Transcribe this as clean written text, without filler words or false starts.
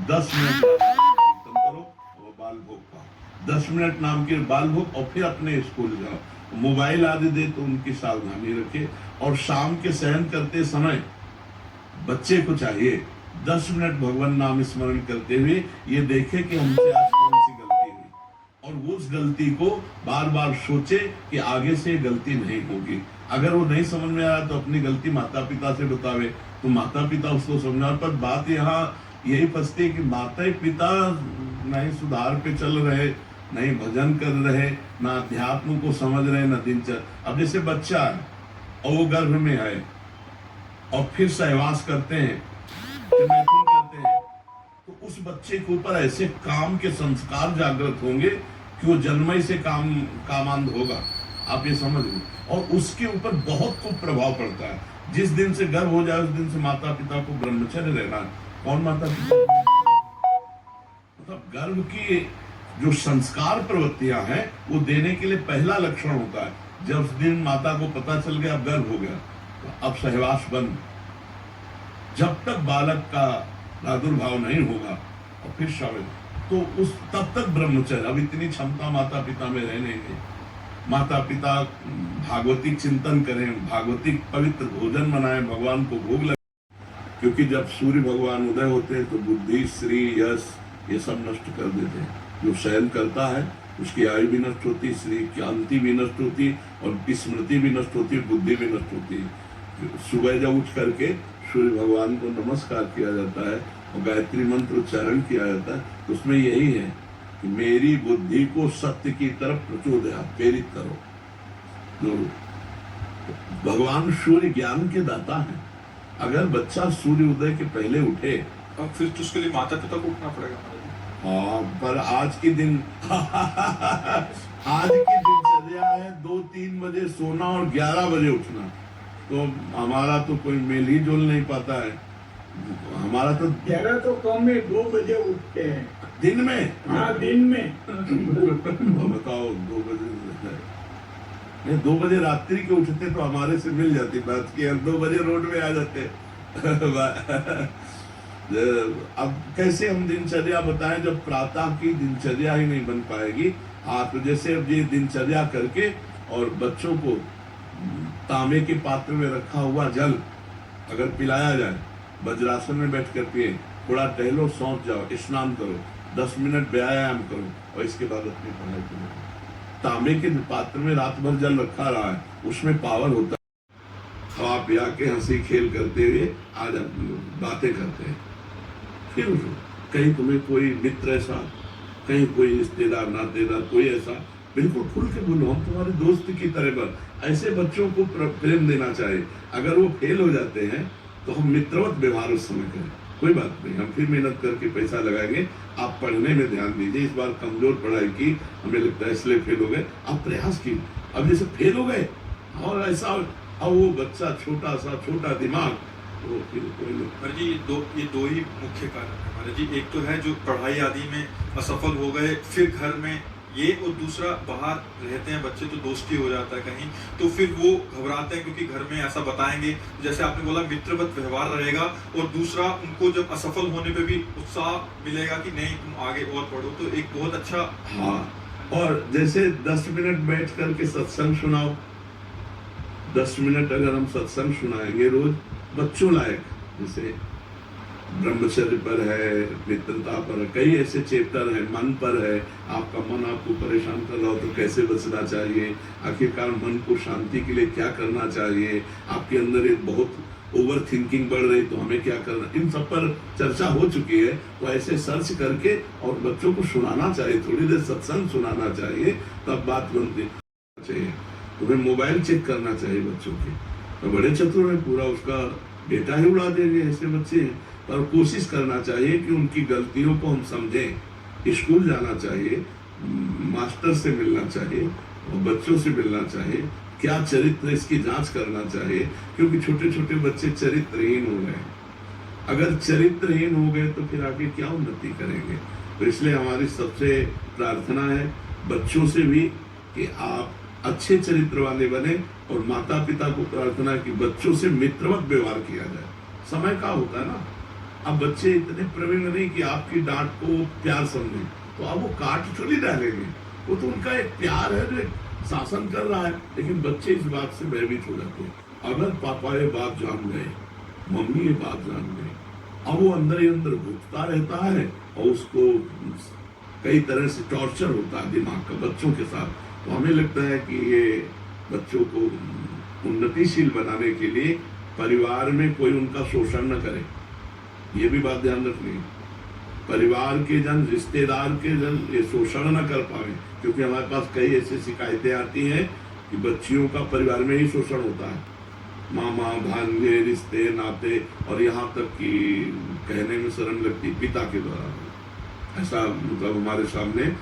10 minute कीर्तन करो और बाल भोग पाओ, 10 मिनट नाम के बाल भोग, और फिर अपने स्कूल जाओ। मोबाइल आदि दे तो उनकी सावधानी रखे। और शाम के शयन करते समय बच्चे को चाहिए 10 मिनट भगवान नाम स्मरण करते हुए ये देखे कि हमसे आज कौन सी गलती हुई, और उस गलती को बार बार सोचे कि आगे से गलती नहीं होगी। अगर वो नहीं समझ में आ रहा तो अपनी गलती माता पिता से बतावे, तो माता पिता उसको समझा। पर बात यहाँ यही फंसती है कि माता पिता नहीं सुधार पे चल रहे, नहीं भजन कर रहे, ना अध्यात्म को समझ रहे, ना दिनचर्या। अब जैसे बच्चा है और वो गर्भ में है और फिर सहवास करते हैं, फिर मैथुन करते हैं, तो उस बच्चे के ऊपर ऐसे काम के संस्कार जागृत होंगे कि वो जन्म ही से कामांध होगा। आप ये समझ लो। और उसके ऊपर बहुत खूब प्रभाव पड़ता है। जिस दिन से गर्भ हो जाए उस दिन से माता पिता को ब्रह्मचर्य रहना है। कौन माता पिता? मतलब गर्भ की जो संस्कार प्रवृत्तियां हैं वो देने के लिए पहला लक्षण होता है। जब उस दिन माता को पता चल गया अब गर्भ हो गया, तो अब सहवास बंद। जब तक बालक का प्रादुर्भाव नहीं होगा और फिर शामिल, तो उस तब तक ब्रह्मचर्य। अब इतनी क्षमता माता पिता में रहने की, माता पिता भागवतिक चिंतन करें, भागवतिक पवित्र भोजन बनाएं, भगवान को भोग लगे। क्योंकि जब सूर्य भगवान उदय होते हैं तो बुद्धि, श्री, यश ये सब नष्ट कर देते हैं। जो शयन करता है उसकी आयु भी नष्ट होती, श्री कांति भी नष्ट होती, और स्मृति भी नष्ट होती, बुद्धि भी नष्ट होती। सुबह जब उठ करके सूर्य भगवान को नमस्कार किया जाता है और गायत्री मंत्र उच्चारण किया जाता है, तो उसमें यही है कि मेरी बुद्धि को सत्य की तरफ प्रचोदया, प्रेरित करो। तो भगवान सूर्य ज्ञान के दाता है। अगर बच्चा सूर्य उदय के पहले उठे, अब फिर तो उसके लिए माता पिता को उठना पड़ेगा। हाँ, पर आज की दिनचर्या है 2-3 बजे सोना और 11 बजे उठना। तो हमारा तो कोई मेल ही जोल नहीं पाता है। हमारा तो 11 तो कम में 2 बजे उठते हैं दिन में। हाँ, दिन में। बताओ 2 बजे नहीं, 2 बजे रात्रि के उठते तो हमारे से मिल जाती बात की। 2 बजे रोड में आ जाते। अब कैसे हम दिनचर्या बताएं जब प्रातः की दिनचर्या ही नहीं बन पाएगी। तो जैसे अब ये दिनचर्या करके और बच्चों को तांबे के पात्र में रखा हुआ जल अगर पिलाया जाए, वज्रासन में बैठ कर पिए, थोड़ा टहलो, सौंप जाओ, स्नान करो, 10 मिनट व्यायाम करो और इसके बाद अपनी पढ़ाई करो। तांबे के पात्र में रात भर जल रखा रहा है, उसमें पावर होता है। खा पिया के हंसी खेल करते हुए आज बातें करते हैं, फिर उठो। कहीं तुम्हें कोई मित्र ऐसा, कहीं कोई रिश्तेदार, नातेदार, कोई ऐसा, बिल्कुल खुल के बोलो, हम तुम्हारे दोस्त की तरह बन। ऐसे बच्चों को प्रेम देना चाहिए। अगर वो फेल हो जाते हैं तो हम मित्रवत व्यवहार उस समय करें, कोई बात नहीं, हम फिर मेहनत करके पैसा लगाएंगे। आप पढ़ने में ध्यान दीजिए। इस बार कमजोर पढ़ाई की, हमें लगता है इसलिए फेल हो गए। आप प्रयास कीजिए। अब जैसे फेल हो गए और ऐसा, अब वो बच्चा छोटा दिमाग, तो फिर कोई जी ये दो ही मुख्य कारण है हमारे जी। एक तो है जो पढ़ाई आदि में असफल हो गए, फिर घर में ये, और दूसरा बाहर रहते हैं बच्चे तो दोस्ती हो जाता है कहीं, तो फिर वो घबराते हैं क्योंकि घर में ऐसा बताएंगे, जैसे आपने बोला मित्रवत व्यवहार रहेगा, और दूसरा उनको जब असफल होने पे भी उत्साह मिलेगा कि नहीं तुम आगे और पढ़ो, तो एक बहुत अच्छा। हाँ, और जैसे 10 मिनट बैठ करके सत्संग सुनाओ। 10 मिनट अगर हम सत्संग सुनाएंगे रोज, बच्चों लायक, जैसे ब्रह्मचर्य पर है, मित्रता पर है, कई ऐसे चैप्टर है, मन पर है। आपका मन आपको परेशान कर रहा हो तो कैसे बचना चाहिए, आखिरकार मन को शांति के लिए क्या करना चाहिए, आपके अंदर एक बहुत ओवर थिंकिंग बढ़ रही तो हमें क्या करना, इन सब पर चर्चा हो चुकी है। तो ऐसे सर्च करके और बच्चों को सुनाना चाहिए, थोड़ी देर सत्संग सुनाना चाहिए, तब बात बनती चाहिए। तुम्हें मोबाइल चेक करना चाहिए बच्चों के, तो बड़े चतुर है, पूरा उसका डेटा ही उड़ा देंगे, ऐसे बच्चे हैं। पर कोशिश करना चाहिए कि उनकी गलतियों को हम समझें। स्कूल जाना चाहिए, मास्टर से मिलना चाहिए और बच्चों से मिलना चाहिए, क्या चरित्र इसकी जांच करना चाहिए, क्योंकि छोटे छोटे बच्चे चरित्रहीन हो गए। अगर चरित्रहीन हो गए तो फिर आगे क्या उन्नति करेंगे। तो इसलिए हमारी सबसे प्रार्थना है बच्चों से भी कि आप अच्छे चरित्र वाले बने, और माता पिता को प्रार्थना है कि बच्चों से मित्रवत व्यवहार किया जाए। समय का होता है ना, अब बच्चे इतने प्रवीण नहीं कि आपकी डांट को प्यार समझें, तो अब वो काट थोड़ी डालेंगे, वो तो उनका एक प्यार है जो एक शासन कर रहा है। लेकिन बच्चे इस बात से भयभीत हो जाते हैं, अगर पापा ये बात जान गए, मम्मी ये बात जान गए, अब वो अंदर ही अंदर घुटता रहता है और उसको कई तरह से टॉर्चर होता है दिमाग का बच्चों के साथ। तो हमें लगता है कि ये बच्चों को उन्नतिशील बनाने के लिए परिवार में कोई उनका शोषण न करे, ये भी बात ध्यान रखनी है। परिवार के जन, रिश्तेदार के जन ये शोषण न कर पाए, क्योंकि हमारे पास कई ऐसी शिकायतें आती हैं कि बच्चियों का परिवार में ही शोषण होता है, मामा भांजे रिश्ते नाते, और यहाँ तक कि कहने में शर्म लगती पिता के द्वारा। ऐसा मतलब हमारे सामने